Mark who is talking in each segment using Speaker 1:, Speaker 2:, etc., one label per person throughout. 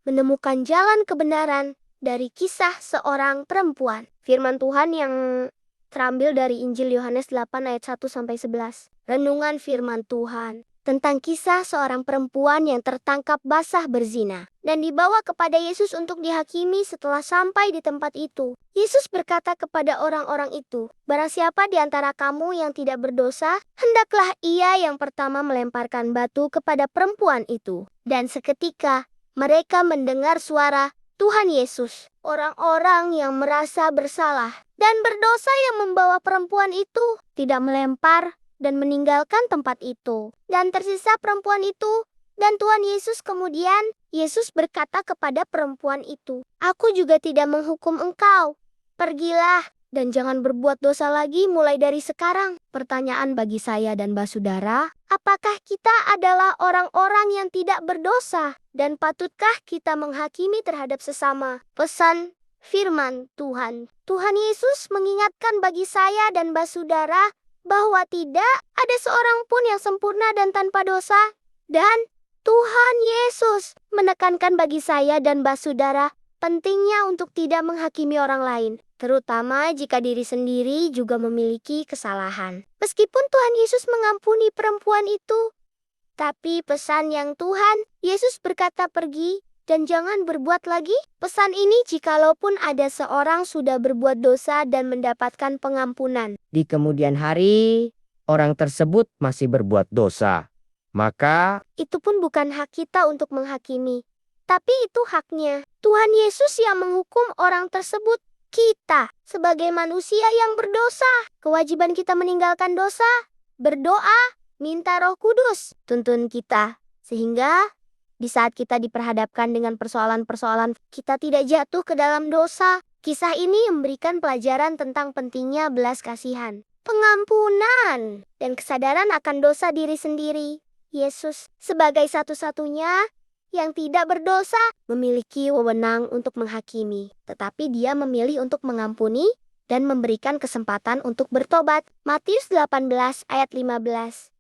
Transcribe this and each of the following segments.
Speaker 1: menemukan jalan kebenaran dari kisah seorang perempuan. Firman Tuhan yang terambil dari Injil Yohanes 8 ayat 1-11. Renungan firman Tuhan tentang kisah seorang perempuan yang tertangkap basah berzina dan dibawa kepada Yesus untuk dihakimi. Setelah sampai di tempat itu, Yesus berkata kepada orang-orang itu, "Barang siapa di antara kamu yang tidak berdosa, hendaklah ia yang pertama melemparkan batu kepada perempuan itu." Dan seketika mereka mendengar suara Tuhan Yesus. Orang-orang yang merasa bersalah dan berdosa yang membawa perempuan itu tidak melempar dan meninggalkan tempat itu. Dan tersisa perempuan itu, dan Tuhan Yesus kemudian, Yesus berkata kepada perempuan itu, "Aku juga tidak menghukum engkau. Pergilah dan jangan berbuat dosa lagi mulai dari sekarang." Pertanyaan bagi saya dan Basudara, apakah kita adalah orang-orang yang tidak berdosa? Dan patutkah kita menghakimi terhadap sesama? Pesan firman Tuhan. Tuhan Yesus mengingatkan bagi saya dan Basudara bahwa tidak ada seorang pun yang sempurna dan tanpa dosa. Dan Tuhan Yesus menekankan bagi saya dan Basudara pentingnya untuk tidak menghakimi orang lain, terutama jika diri sendiri juga memiliki kesalahan. Meskipun Tuhan Yesus mengampuni perempuan itu, tapi pesan yang Tuhan Yesus berkata pergi dan jangan berbuat lagi. Pesan ini jikalaupun ada seorang sudah berbuat dosa dan mendapatkan pengampunan,
Speaker 2: Di kemudian hari, orang tersebut masih berbuat dosa. Maka,
Speaker 1: itu pun bukan hak kita untuk menghakimi. Tapi itu haknya Tuhan Yesus yang menghukum orang tersebut. Kita sebagai manusia yang berdosa, kewajiban kita meninggalkan dosa, berdoa, minta Roh Kudus tuntun kita. Sehingga di saat kita diperhadapkan dengan persoalan-persoalan, kita tidak jatuh ke dalam dosa. Kisah ini memberikan pelajaran tentang pentingnya belas kasihan, pengampunan, dan kesadaran akan dosa diri sendiri. Yesus sebagai satu-satunya yang tidak berdosa memiliki wewenang untuk menghakimi, tetapi Dia memilih untuk mengampuni dan memberikan kesempatan untuk bertobat. Matius 18 ayat 15.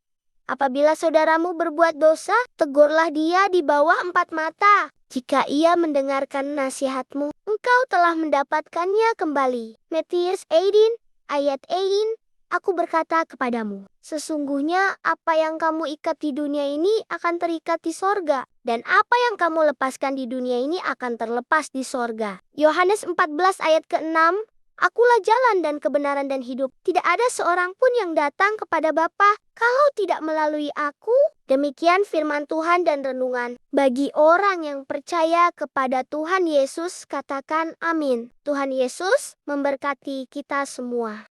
Speaker 1: Apabila saudaramu berbuat dosa, tegurlah dia di bawah 4 mata. Jika ia mendengarkan nasihatmu, engkau telah mendapatkannya kembali. Matius 18 ayat 18. Aku berkata kepadamu, sesungguhnya apa yang kamu ikat di dunia ini akan terikat di sorga, dan apa yang kamu lepaskan di dunia ini akan terlepas di sorga. Yohanes 14 ayat ke-6. Akulah jalan dan kebenaran dan hidup. Tidak ada seorang pun yang datang kepada Bapa kalau tidak melalui aku. Demikian firman Tuhan dan renungan. Bagi orang yang percaya kepada Tuhan Yesus, katakan amin. Tuhan Yesus memberkati kita semua.